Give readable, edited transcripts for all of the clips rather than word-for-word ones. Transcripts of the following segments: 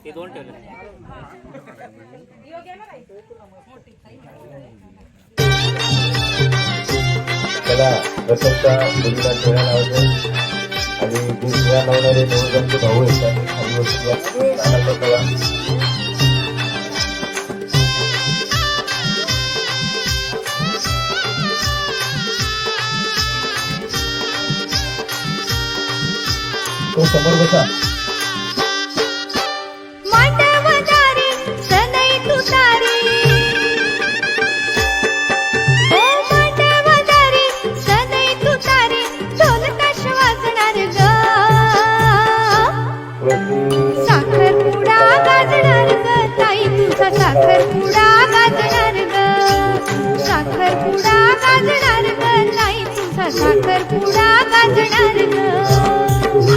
ते दोन ठेवले त्याला रसमचा मुलीला खेळा लावले आणि खेळा लावणारे नवजाचे भाऊ आहेत त्यांनी खाली बसून गाण्याचा कळा तो समोर बसा. साखरपुडा गाजणार ग ताई तुझा साखरपुडा गाजणार ग साखरपुडा गाजणार ग ताई तुझा साखरपुडा गाजणार ग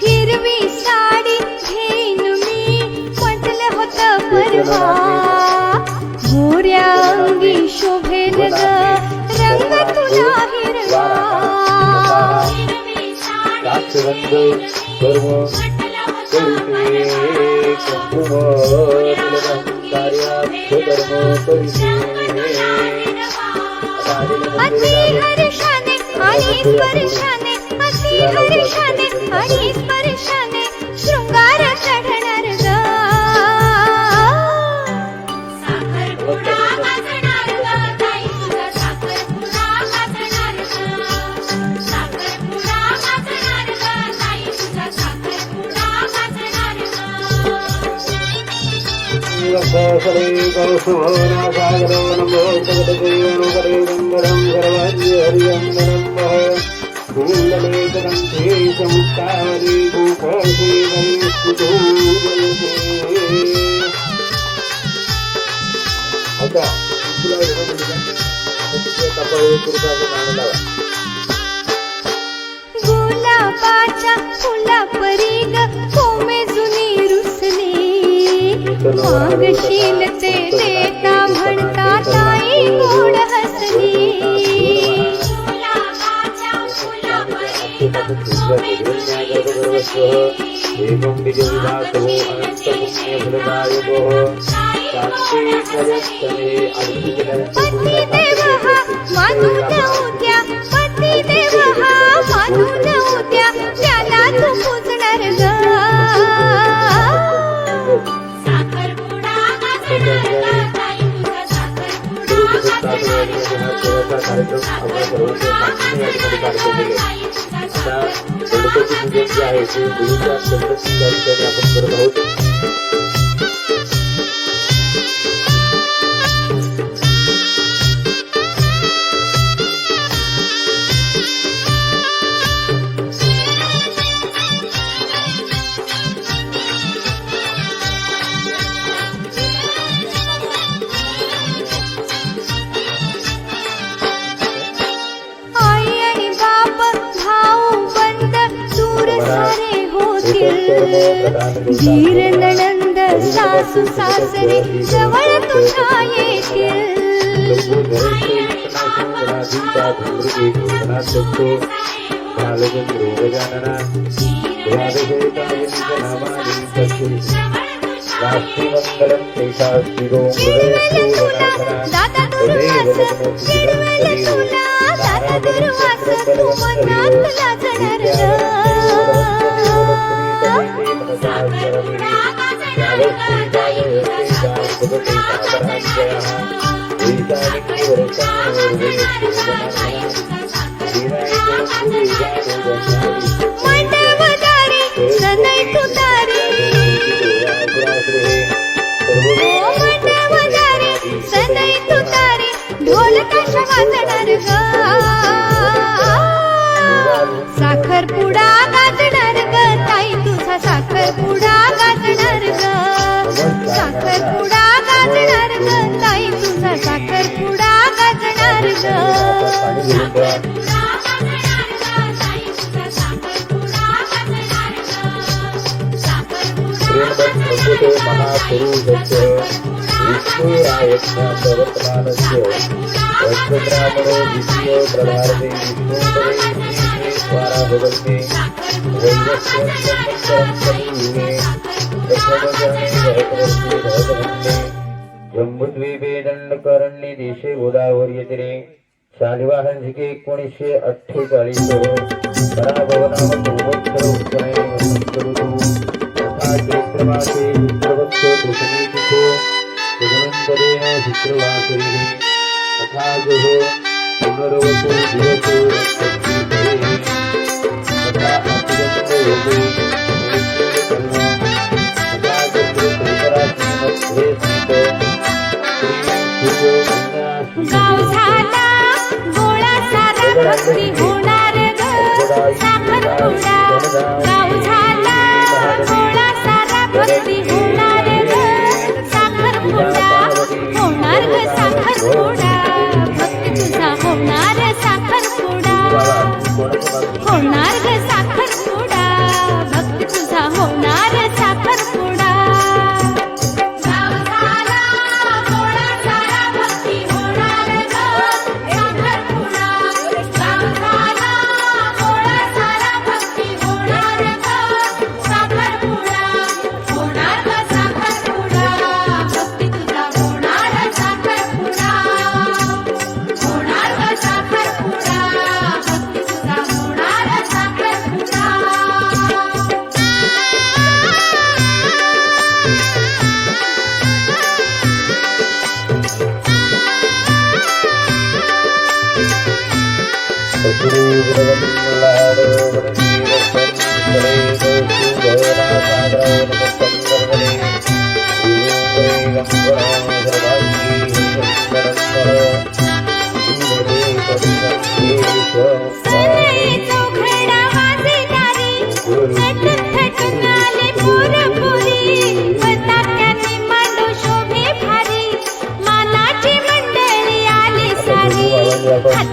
हिरवी साडी घेईन मी म्हटलं होतं परवा मोऱ्या अंगी शोभेल ग रंग तुला हिरवा अति हर्षाने आणि स्पर्शाने अति हर्षाने आणि स्पर्शाने शृंगार चढणार ग साखरपुडा गाजणार ग ताई तुझा साखरपुडा गाजणार ग साखरपुडा गाजणार ग ताई तुझा साखरपुडा गाजणार गुलाबाच्या फुलापरी ग कोमे जुनी रुसली मागशील ते देता म्हणता ताई गोड हसली गुलाबाच्या फुलापरी ग कोमे जुनी रुसली पतिदेव हा मानून उद्या पतिदेव हा मानून उद्या त्याला तू पूजणार ग साखरपुडा गाजणार ग ताई तुझा साखरपुडा गाजणार ग साखरपुडा गाजणार ग ताई तुझा साखरपुडा धीर नणंद सासू सासरे जवळ तुझ्या येतील नास्ति मंगलम तेषास्तिरो निर्मल तुला दादा दुर्वास निर्मल तुला दादा दुर्वास तू मनात लाजणार मंडवदारी सनई तुतारी मंडवदारी सनई तुतारी ढोल ताश वाजणार ग साखरपुडा गाजणार ग ताई तुझा साखरपुडा गाजणार ग साखरपुडा गाजणार ग ताई तुझा साखरपुडा गाजणार ग जम्बूद्वीपे दंडकारण्य देशे गोदावरी तीरे शालिवाहन जिके 1948 पराभवनाम पूर्वोत्तर उत्तरे वसंतऋतु तथा चैत्रमासे शुक्रपक्ष दशमी तिथो तदनन्तरेण शुक्रवासरे तथा गृह पुनरवसो दिवसो रक्तदीपे तथा अतिगतो योगे गाव झाला गोळा सारा भक्ती होणार ग साखरपुडा गाव झाला गोळा सारा भक्ती होणार ग साखरपुडा होणार ग साखरपुडा भक्ती तुझा होणार साखरपुडा होणार ग साखरपुडा भक्ती तुझा होणार साखरपुडा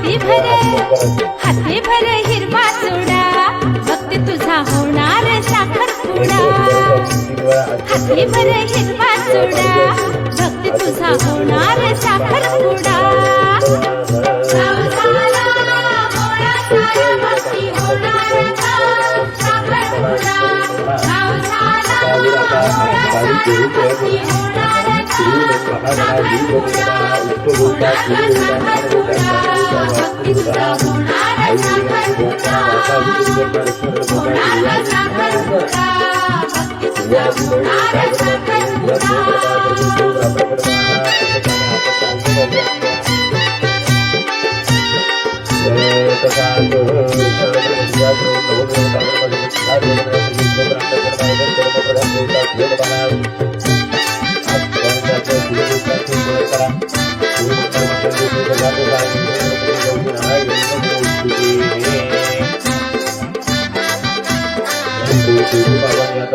हाती भर हिरवा चुडा भक्ती तुझा होणार साखरपुडा हाती भर हिरवा चुडा भक्ती तुझा होणार साखरपुडा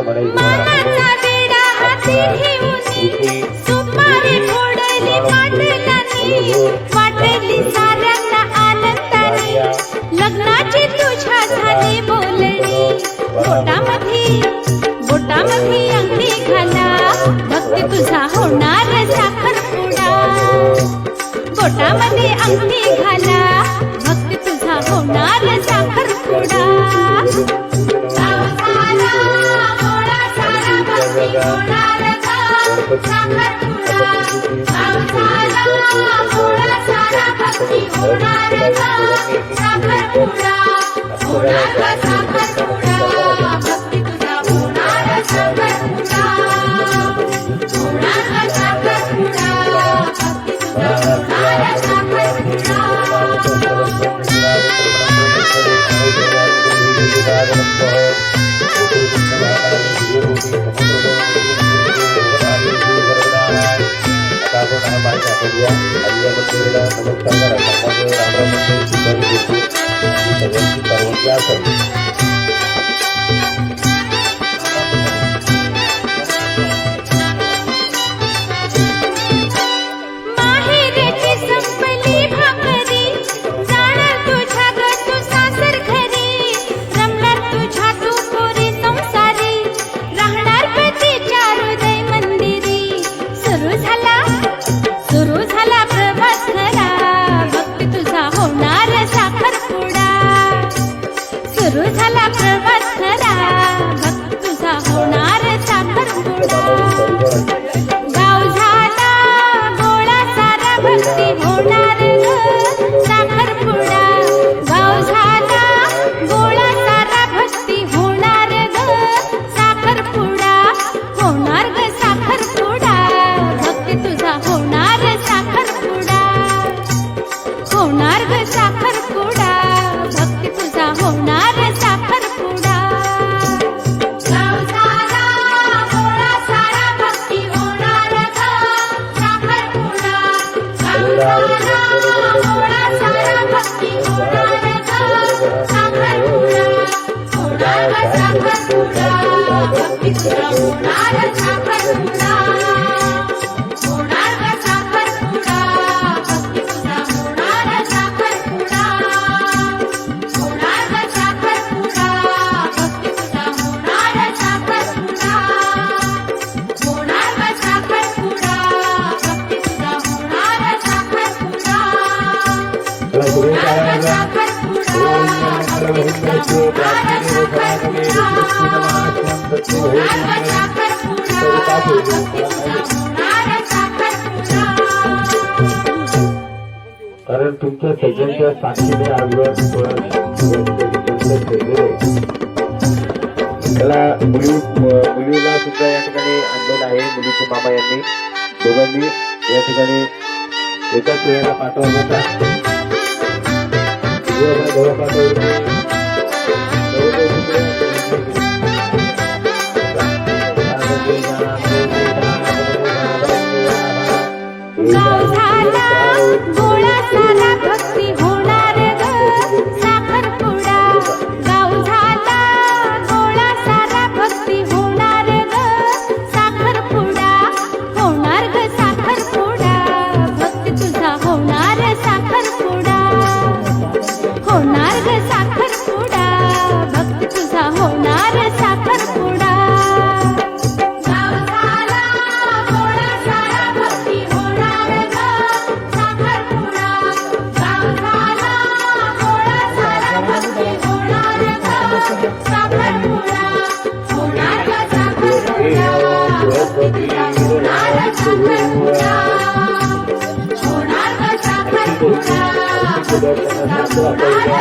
मामाचा वेडा हाती घेऊन सुपारी फोडली पाटलांनी वाटली साऱ्यांना आनंदाने लग्नाची तुझ्या झाली बोलणी बोटामध्ये अंगठी घाला भक्ती तुझा होणार साखरपुडा बोटामध्ये अंगठी घाला भक्ती तुझा होणार साखरपुडा होणार माहेरची संपली भाकरी जाणार तुझ्या ग तू सासर घरी रमणार तुझ्या तू पोरी संसारी राहणार पतीच्या हृदय मंदिरी सुरू झाला प्रवास खरा भक्ती तुझा होणार साखरपुडा सुरू झाला प्रवास खरा भक्ती तुझा होणार साखरपुडा गाव झाला गोळा सारा भक्ती होणार ग साखरपुडा गाव झाला गोळा सारा भक्ती होणार ग साखरपुडा होणार ग साखरपुडा भक्ती तुझा होणार साखरपुडा होणार ग साखरपुडा भक्ती तुझा होणार साखरपुडा गाव झाला गोळा सारा भक्ती होणार ग साखरपुडा गाव झाला गोळा सारा भक्ती होणार ग साखरपुडा होणार ग साखरपुडा भक्ती तुझा होणार साखरपुडा होणार ग साखरपुडा भक्ती तुझा होणार साखरपुडा होणार ग साखरपुडा भक्ती तुझा होणार साखरपुडा होणार ग साखरपुडा भक्ती तुझा होणार साखरपुडा होणार ग साखरपुडा भक्ती तुझा होणार साखरपुडा होणार ग साखरपुडा भक्ती तुझा होणार साखरपुडा कारण तुमच्या सगळ्यांच्या साक्षीने आजवर त्याला मुलीला सुद्धा या ठिकाणी आणलेलं आहे. मुलीचे मामा यांनी दोघांनी या ठिकाणी एकाच वेळेला पाठवलं होता. गाव झाला गोळा सारा भक्ती होणार ग साखरपुडा गाव झाला गोळा सारा भक्ती होणार ग साखरपुडा होणार ग साखरपुडा भक्ती तुझा होणार साखरपुडा होणार ग साखरपुडा भक्ती तुझा होणार साखरपुडा गाव झाला गोळा सारा भक्ती होणार ग साखरपुडा गाव झाला गोळा सारा भक्ती होणार ग साखरपुडा होणार ग साखरपुडा भक्ती तुझा होणार साखरपुडा होणार ग साखरपुडा भक्ती तुझा होणार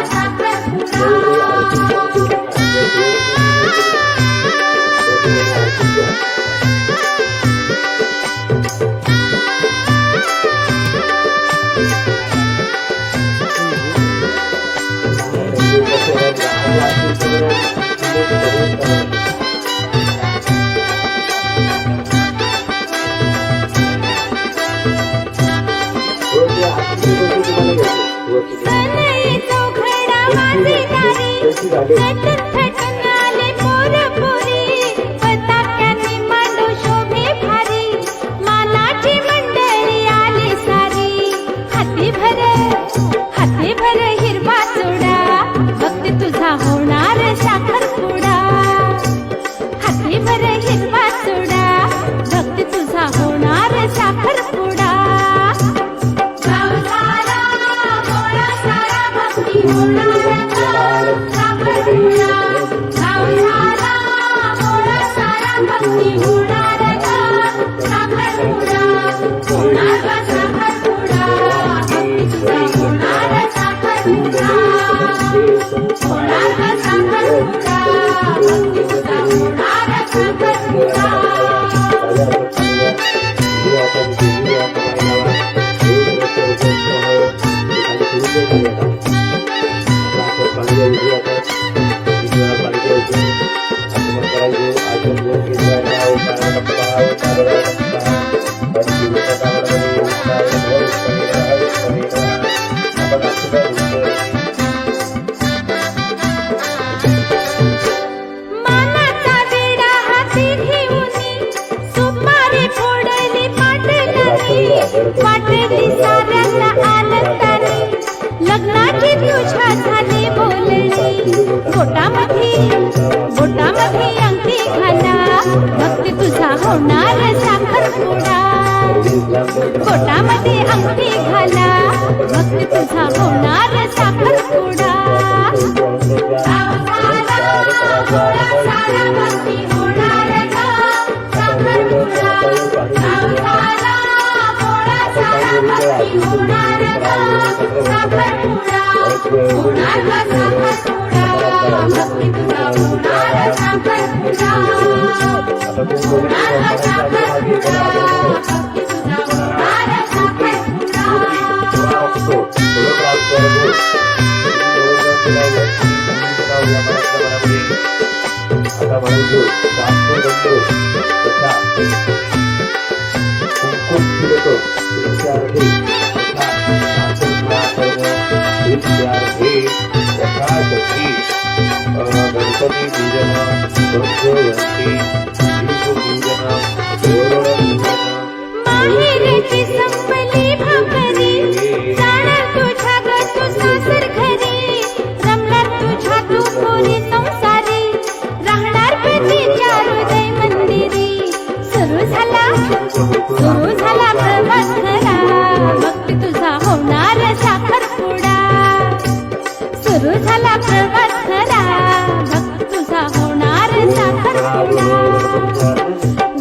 सनई चौघडा वाजेदारी थटन थटन आले पोरपोरी पताक्यांनी मांडव शोभे भारी मानाची मंडळी आली सारी हाती भर हिरवा चुडा भक्ती तुझा होणार साखरपुडा हाती भर हिरवा चुडा भक्ती तुझा होणार साखरपुडा गाव झाला गोळा सारा भक्ती होणार साखरपुडा वाटली साऱ्यांना आनंदाने लग्नाची तुझ्या झाली बोलणी बोटामध्ये अंगठी घाला भक्ती तुझा होणार साखरपुडा बोटामध्ये अंगठी घाला भक्ती तुझा होणार साखरपुडा गणपती पूजन माहेरची संपली भाकरी जाणार तुझ्या ग तू सासर घरी रमणार तुझ्या तू खोरी संसारी राहणार पतीच्या हृदय मंदिरी सुरू झाला प्रवास खरा भक्ती तुझा होणार साखरपुडा सुरू झाला प्रवास खरा भक्ती तुझा होणार साखरपुडा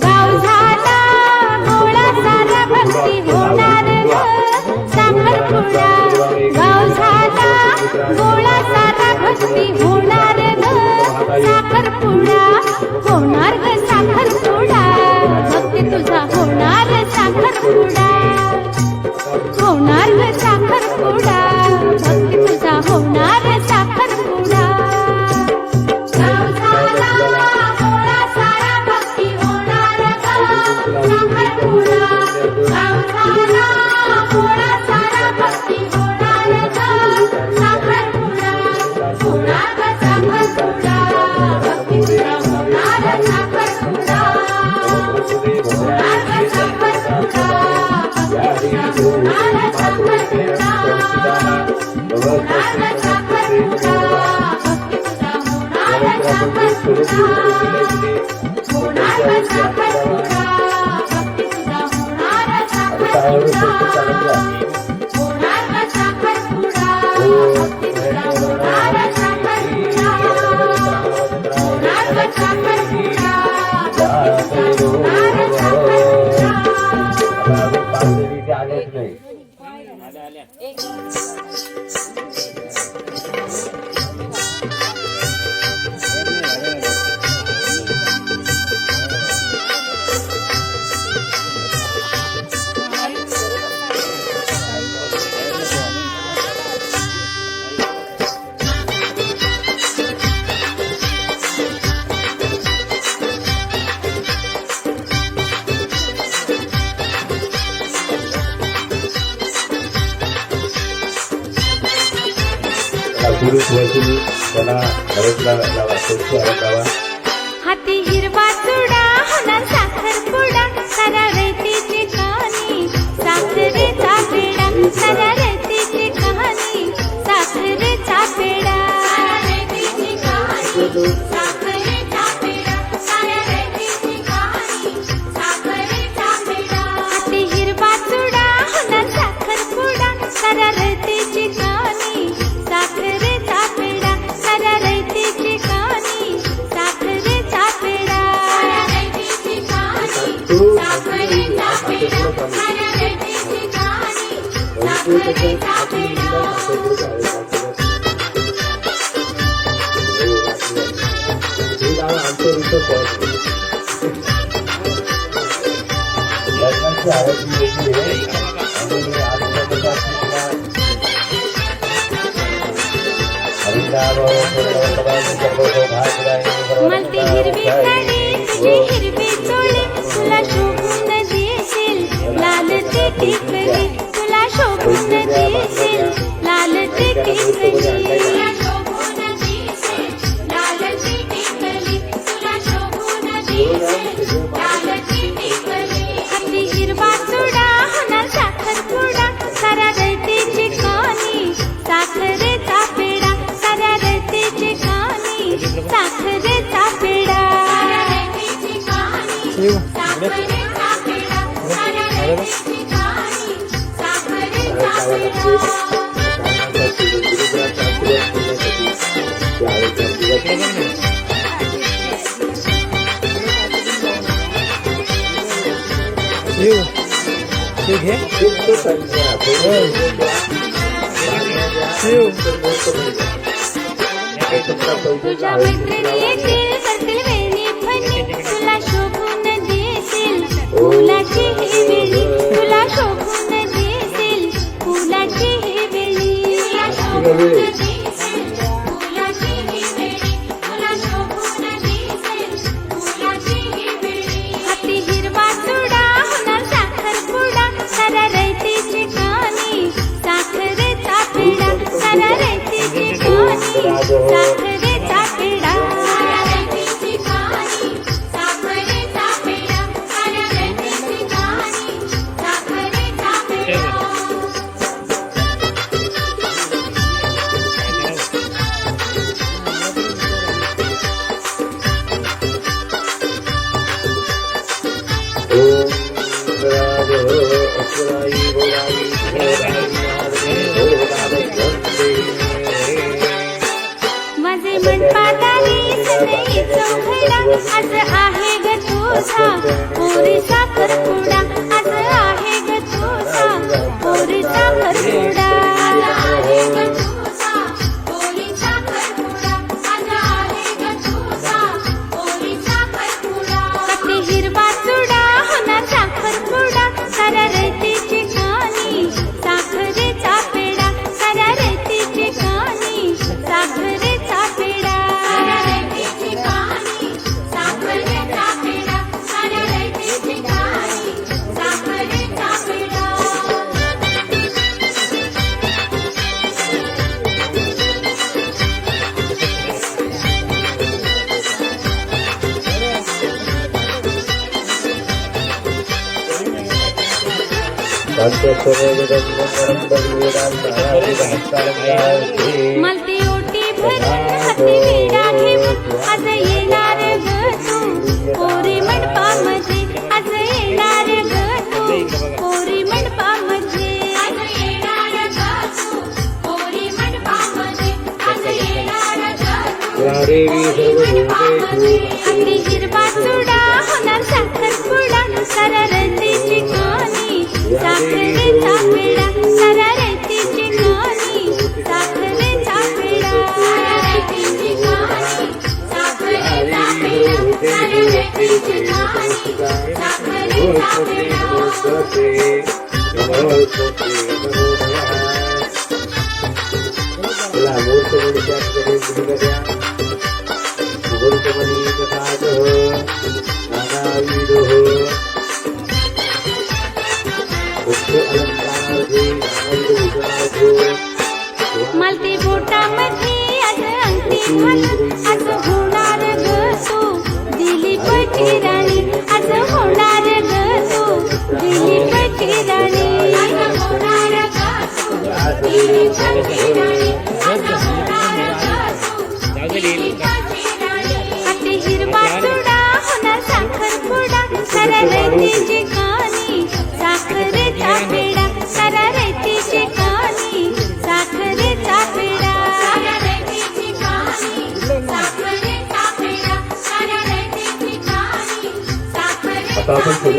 गाव झाला गोळा सारा भक्ती होणार ग साखरपुडा गाव झाला गोळा सारा भक्ती होणार ग साखरपुडा होणार ग साखरपुडा भक्ती तुझा होणार साखरपुडा होणार ग साखरपुडा भक्ती तुझा होणार साखरपुडा गाव झाला गोळा सारा भक्ती होणार ग साखरपुडा गाव झाला गोळा सारा भक्ती होणार ग साखरपुडा होणार ग साखरपुडा भक्ती तुझा होणार साखरपुडा होणार ग साखरपुडा भक्ती तुझा होणार साखरपुडा होणार ग साखरपुडा भक्ती तुझा होणार साखरपुडा होणार ग साखरपुडा भक्ती तुझा होणार साखरपुडा होणार ग साखरपुडा भक्ती तुझा होणार साखरपुडा होणार ग साखरपुडा भक्ती तुझा होणार साखरपुडा आलेच नाही पुरुष वैकुली त्याला भरतला लावा लावा हाती हिरवा चुडा होणार साखरपुडा सारा रेतीची कहाणी साखरेचा पेडा सारा रेतीची कहाणी साखरेचा पेडा रेतीची कहाणी साखरेचा पेडा सारा रेतीची कहाणी साखरेचा पेडा हाती हिरवा चुडा होणार साखरपुडा सारा रेतीची कहाणी साखरेचा पेडा सारा रेतीची कहाणी साखरेचा पेडा सारा रेतीची कहाणी साखरेचा पेडा सारा रेतीची कहाणी साखरेचा पेडा लग्नाची आरती वेगळी आहे मलती हिरवी साडी तुझी हिरवी चोळी तुला शोभून देशील लाल ती टिकली तुला शोभून देशील लाल ती टिकली तुला शोभून देशील लाल ती टिकली तुला शोभून देशील लाल ती टिकली हाती हिरवा चुडा होणार तुझ्या मैत्रिणी येतील करतील वेणी फणी तुला शोभून दिसेल फुलाची ही वेळी तुला शोभून दिसेल फुलाची ही वेळी तुला शोभून दिसेल फुलाची ही वेळी तुला शोभून दिसेल फुलाची ही वेळी हाती हिरवा चुडा होणार साखरपुडा सारा रयतीची कानी साखरेचा पेढा सारा रयतीची कानी साखरेचा पेढा सारा रयतीची कानी साखरेचा पेढा सारा रयतीची कानी साखरेचा पेढा माझे मनपाताली सनई चौघडा आज आहे ग तुझा पोरी साखरपुडा आज आहे ग तुझा पोरी साखरपुडा आज आहे ग तुझा पोरी साखरपुडा आज आहे ग तुझा पोरी साखरपुडा कती हिरवा चुडा होणार साखरपुडा सारा रयतीची कानी साखरेचा पेढा सारा रयतीची कानी साखरेचा पेढा सारा रयतीची कानी साखरेचा पेढा सारा रयतीची कानी साखरेचा पेढा मलती ओटी भरून हाती विडा घेऊन आज येणार ग तू पोरी मंडपामध्ये आज येणार ग तू पोरी मंडपामध्ये आज येणार ग तू पोरी मंडपामध्ये आज येणार ग तू पोरी मंडपामध्ये हाती हिरवा चुडा होणार साखरपुडा सारा रयतीची कानी साखरेचा पेढा सारा रयतीची कानी साखरेचा पेढा सारा रयतीची कानी साखरेचा पेढा सारा रयतीची कानी साखरेचा पेढा मलती बोटामध्ये आज अंगठी घालून आज होणार ग तू दिलीपची राणी आज होणार ग तू दिलीपची राणी आज होणार ग तू दिलीपची राणी आज होणार ग तू दिलीपची राणी हाती हिरवा चुडा होणार साखरपुडा सारा रयतीची कानी साखरेचा पेढा सारा रयतीची कानी साखरेचा पेढा सारा रयतीची कानी साखरेचा पेढा सारा रयतीची कानी साखरेचा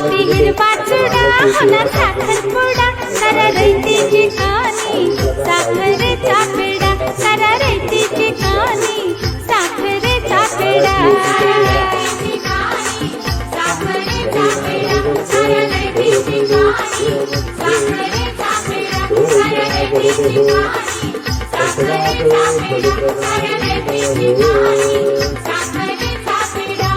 हिरवा चुडा होणार साखरपुडा सारा रयतीची कानी साखरेचा पेढा सारा रयतीची कानी साखरेचा पेढा सारा रयतीची कानी साखरेचा पेढा सारा रयतीची कानी साखरेचा पेढा सारा रयतीची कानी साखरेचा पेढा सारा रयतीची कानी साखरेचा पेढा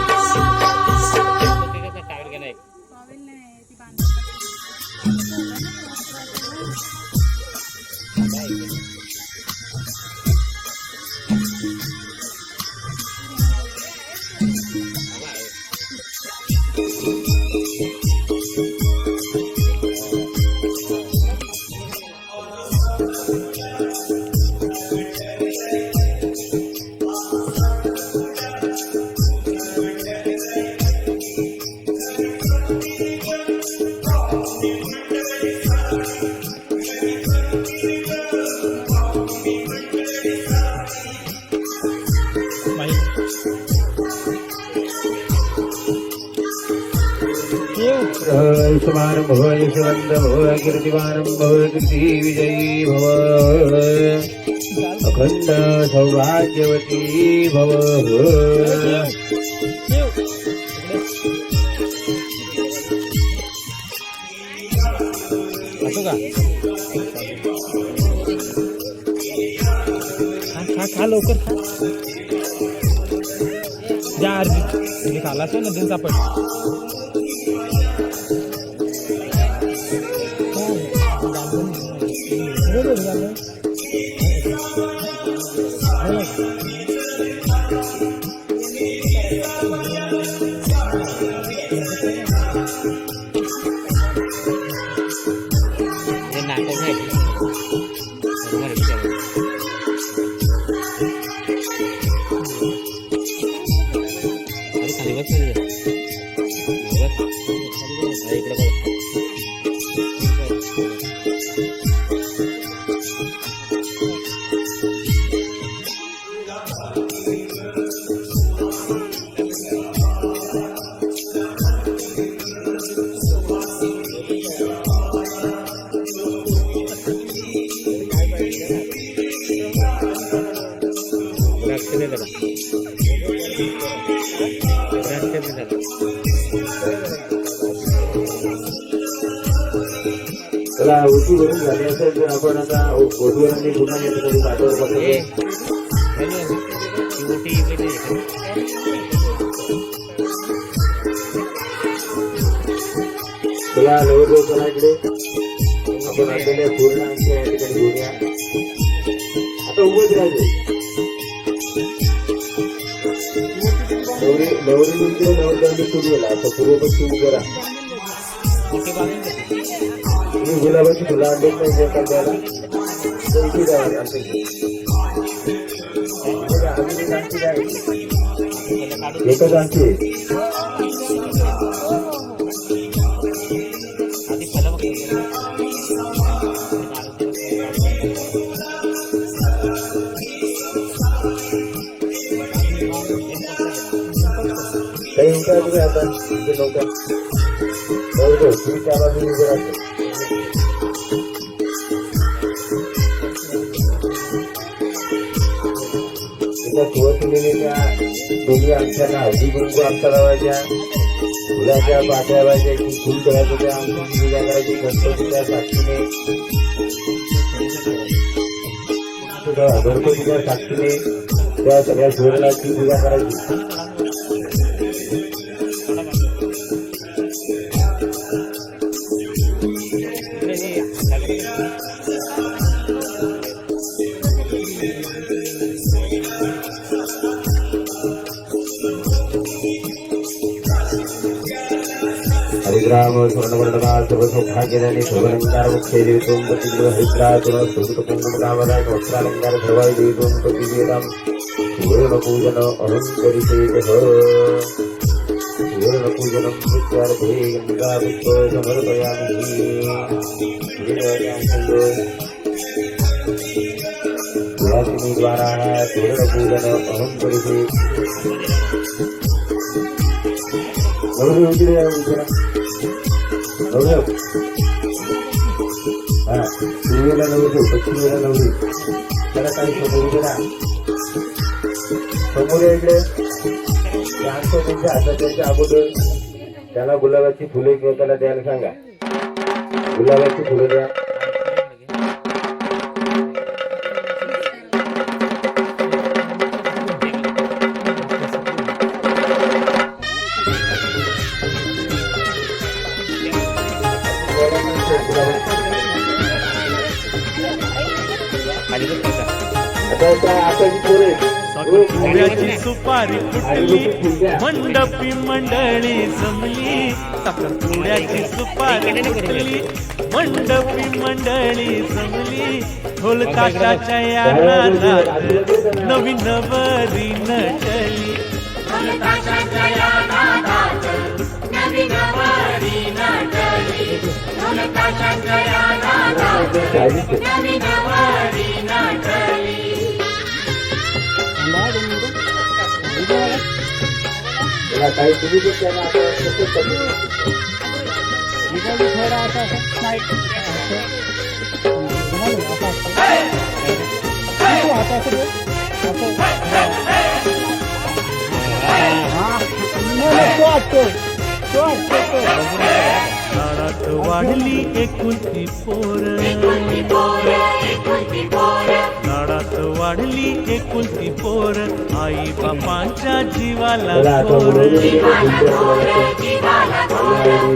यशमानं भव यशवन्तं भव कीर्तिमानं भव कीर्तिविजयी भव अखंड सौभाग्यवती भव खा लवकर खा ज्या अर्धी खाला असं ना त्यांचा पण चला उशी भरून झाली असेल तर आपण आता ओढून पुन्हा येतो पाठवर बघतो चला नवरदेव चला इकडे आपण आपल्याला पूर्ण आमच्या या ठिकाणी घेऊया आता उभंच राहिले नवरी म्हणजे नवरदेवाने सुरू केला आता पूर्व पश्चिम उभं राहा तुम्ही गुलाबाची फुलं आणलेत नाही एका द्यायला तर इथे जावं आमच्या एकच आणखी काही उठा तुम्ही आता तिथे नव्हता बरोबर तुम्ही त्या बाजूने उभे राहतो त्या सुवर्ण दोन्ही आमच्याला हळदी कुंकू आमच्या लावायच्या फुलाच्या पाट्या लावायच्या फुल करायचं त्या आमची पूजा करायची गणपतीच्या साक्षीने गणपतीच्या साक्षीने त्या सगळ्या सुवर्णाची पूजा करायची हरिद्राम स्वर्णवर्णनाथ सर्वसौभाग्यदानी सर्वलंकार मुख्य देवतों प्रतिग्रह हरिद्राचरण सुकृत कुंकुमदामदाय वस्त्रालंकार सर्वाय देवतों प्रतिवेदम सुवर्ण पूजन अहं करिष्ये सुवर्ण पूजनं कृत्यार्थे गंगा पुष्प समर्पयामि सुहासिनी द्वारा सुवर्ण पूजन अहं करिष्ये पूर्वेला नवरी पश्चिमेला नवरी त्याला काही समोर गेला समोर इकडे आणतो त्यांच्या हातात त्यांच्या अगोदर त्याला गुलाबाची फुले किंवा त्याला द्यायला सांगा गुलाबाची फुले द्या साखरपुड्याची सुपारी फुटली मंडपी मंडळी जमली साखरपुड्याची सुपारी फुटली मंडपी मंडळी जमली ढोल ताशाच्या या नादात नवी नवरी नटली बघा काही तुम्ही पण त्यांना आता कसं कमी नाडात वाढली एकुलती पोर नाडात वाढली एकुलती पोर आई बापांच्या जीवाला थोर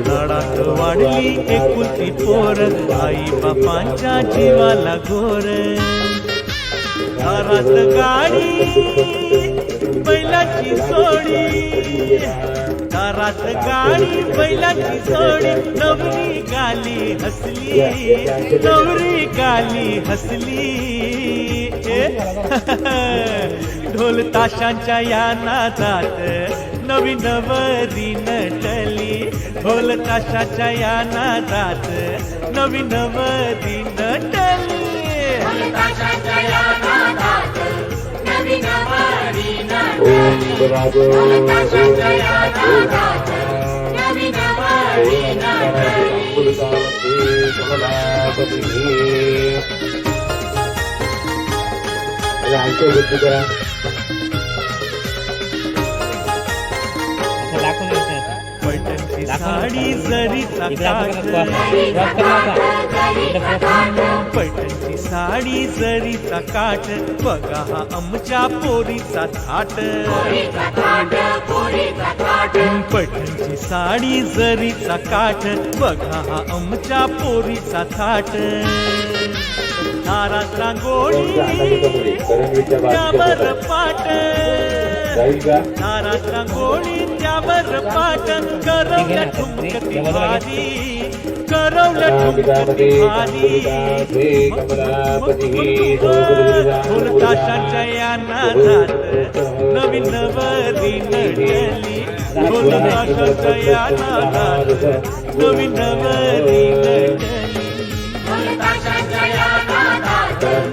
नाडात वाढली एकुलती पोर आई बापांच्या जीवाला घोर दारात गाडी बैलाची सोडी दारात गाडी बैलाची सोडी नवरी गाली हसली नवरी गाली हसली ढोल ताशांच्या या नादात नवी नवरी नटली ढोल ताशाच्या या नादात नवी नवरी नटली ओम बरागो आमच्या गोष्टी करा पैठणची साडी जरीचा काठ पैठणची साडी जरीचा काठ बघा हा आमच्या पोरीचा थाट पैठणची साडी जरीचा काठ बघा हा आमच्या पोरीचा थाट दारात रांगोळी त्यावर पाट दारात रांगोळी त्यावर पाट करवल्या ठुमकती भारी करवल्या ठुमकती भारी ढोल ताशाच्या या नादात नवीन नवरी नटली ढोल ताशाच्या या नादात नवीन नवरी नटली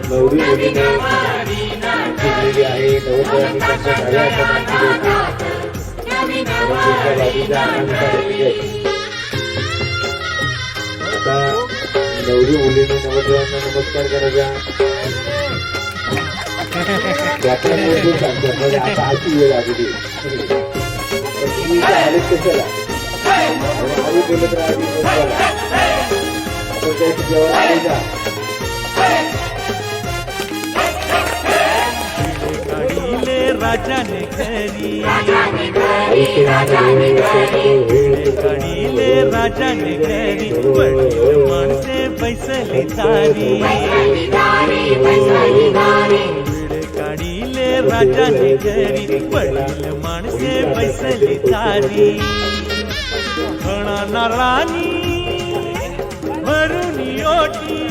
नवरी मुलीने शिकलेली आहे नवरदेवांनी त्यांच्या डाव्या हाताची आता नवरी मुलीने नवरदेवांना नमस्कार करायचा आता अशी वेळ आलेली तुम्ही आलेच कशाला आधी बोलत राहा आपण काही जेवण आले का राजाने घरी काढीले राजाने घरी वडील माणसे बैसली तारी काढीले राजाने घरी वडील माणसे बैसली तारी घणा नारळानी भरून ओटी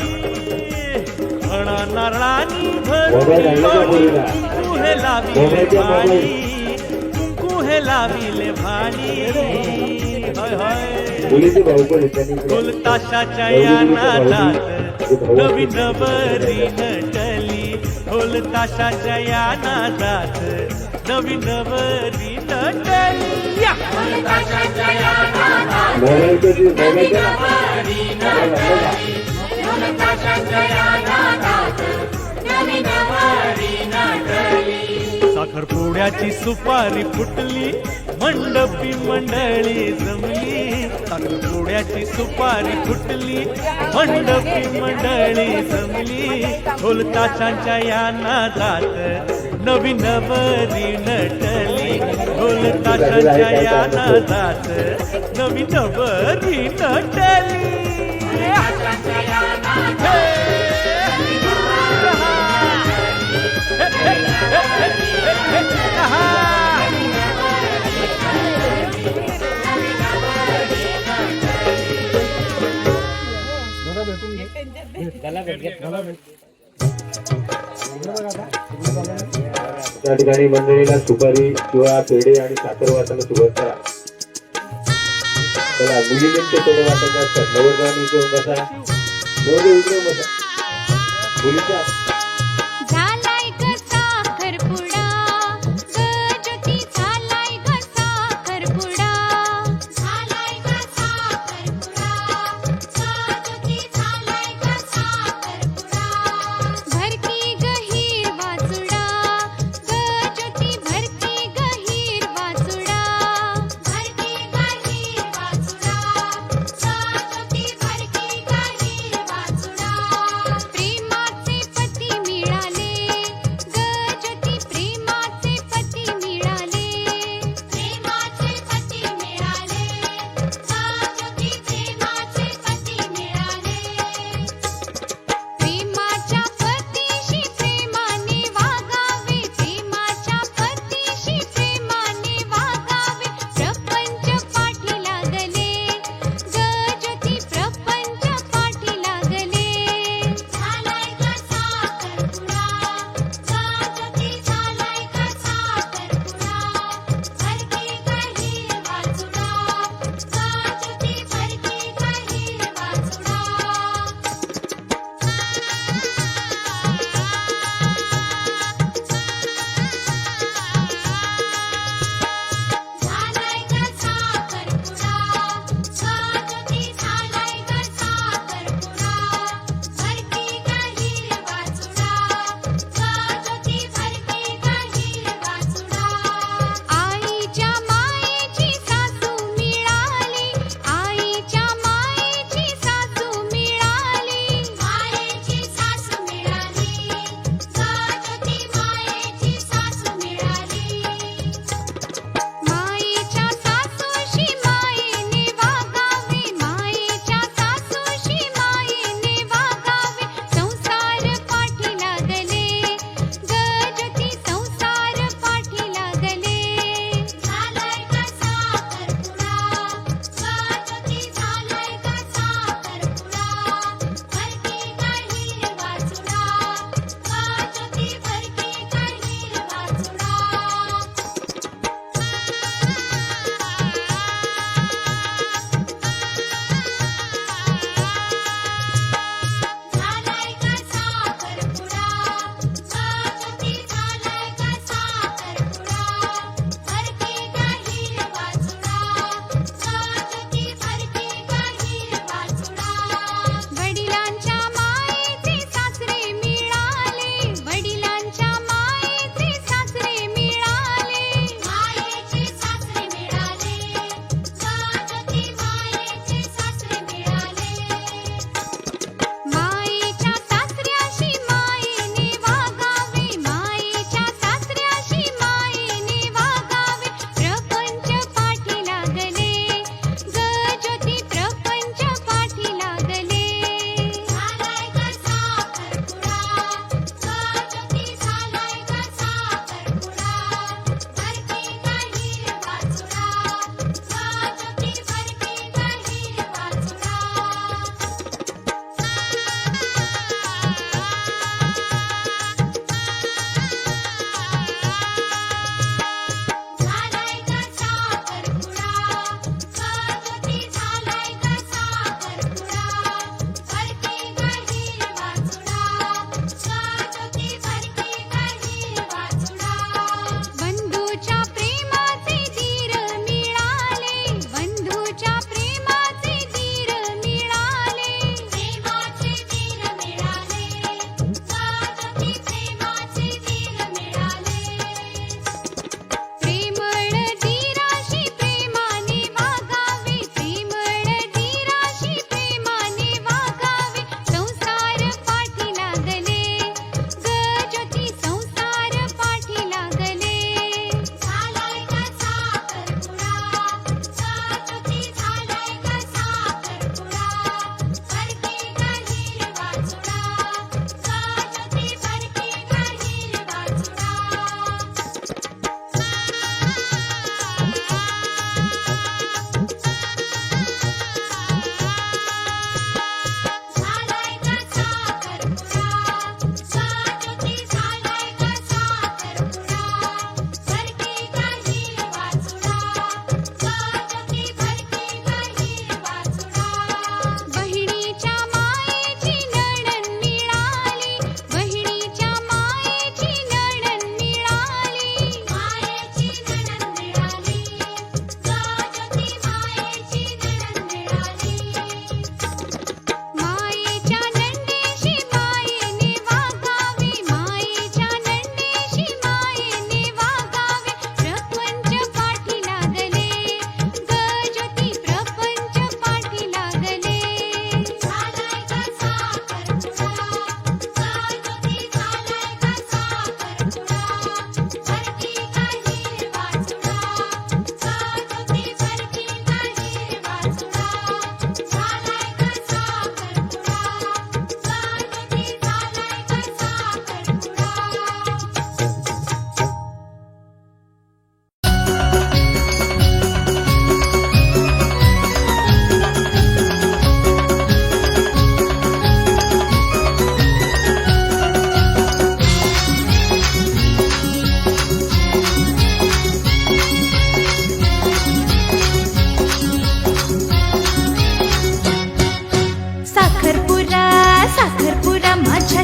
घणा नारळानी भरून ओटी हे लाविले भाली कुंकू हे लाविले भाली ढोल ताशाच्या या नादात नवी नवरी नटली ढोल ताशाच्या या नादात नवी नवरी नटली साखरपुड्याची सुपारी फुटली मंडपी मंडळी जमली साखरपुड्याची सुपारी फुटली मंडपी मंडळी जमली ढोल ताशांच्या या नादात नवी नवरी नटली ढोल ताशांच्या या नादात नवी नवरी नटली त्या ठिकाणी मंडळीला सुपारी किंवा पेढे आणि साखर वाटायला सुरुवात करा. चला मुलीने थोडं वाटत असतात नवरदेवानी घेऊन बसा नवरदेव इकडे बसा मुलीचा झालाय ग साखरपुडा ग ज्योती झालाय ग साखरपुडा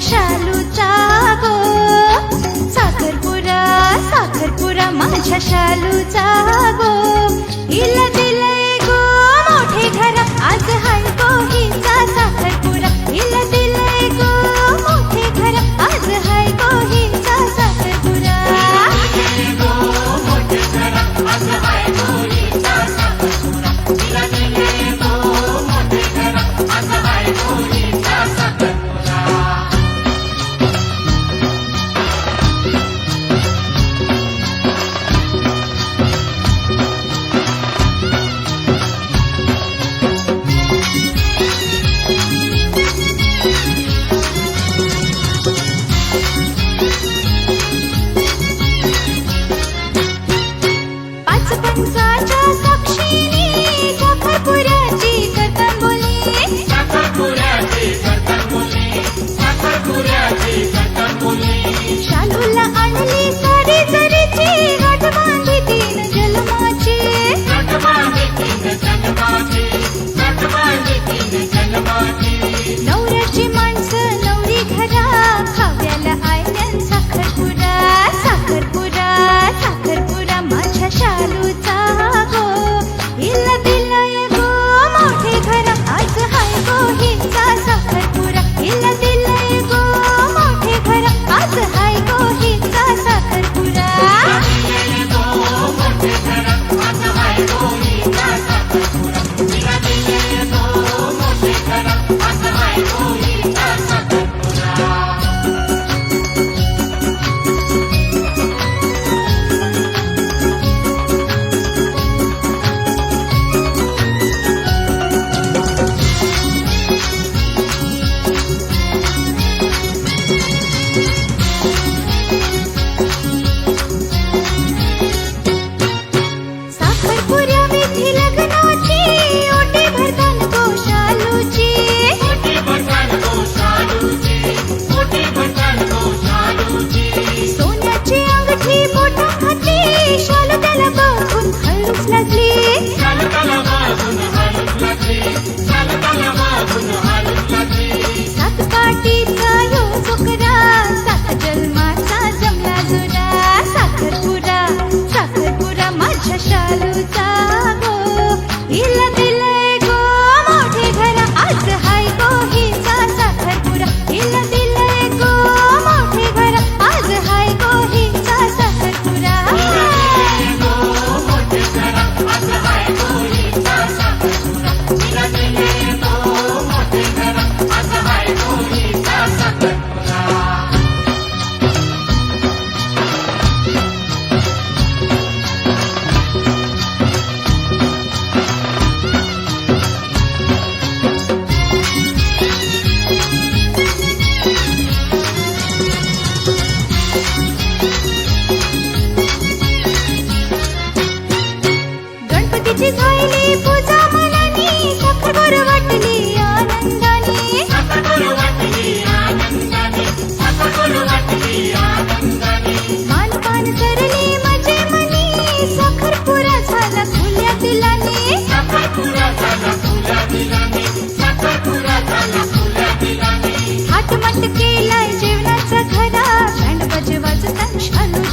शालूचा गो. साखरपुरा साखरपुरा माझ्या शालूचा गो. हिला दिलंय गो मोठे घर आज हाय गो हिचा साखरपुरा. हिला दिलंय गो मोठे घर आज हाय गो हिचा साखरपुरा. पाच पंचाच्या साक्षीने साखरपुऱ्याची करतान बोली. शालूला आणली साडी जरीची गाठ बांधी तीन जन्माची. नवऱ्याची माणसं नवरी घरा खाव्याला आयल्यान साखरपुरा. साखरपुरा साखरपुरा माझ्या शालूचा गो. हिला दिलंय गो मोठे घर आज हाय गो हिचा साखरपुरा. हिला दिलंय गो मोठे घर आज हाय गो हिचा साखरपुरा. साखरपुऱ्या विधी लग्नाची ओटी भरतान गो शालूची. सोन्याची अंगठी बोटाखाली शालू त्याला बघून हळूच लागली. सात काठीचा यो चोकरा सात जन्माचा जमला जुरा. साखरपुरा साखरपुरा माझ्या शालूचा गो. हिला दिलंय गो मोठे घर आज हाय गो हिचा साखरपुरा. हिला दिलंय गो मोठे घर आज हाय गो हिचा साखरपुरा. गणपतीची झाली पूजा मनानी साखरपुर वाटली आनंदाने. मानपान करली मजे मनी साखरपुरा झाला खुल्या दिलाने. थाटमाट केलाय जेवणाचा घरा बँड बजे वाजतान शालू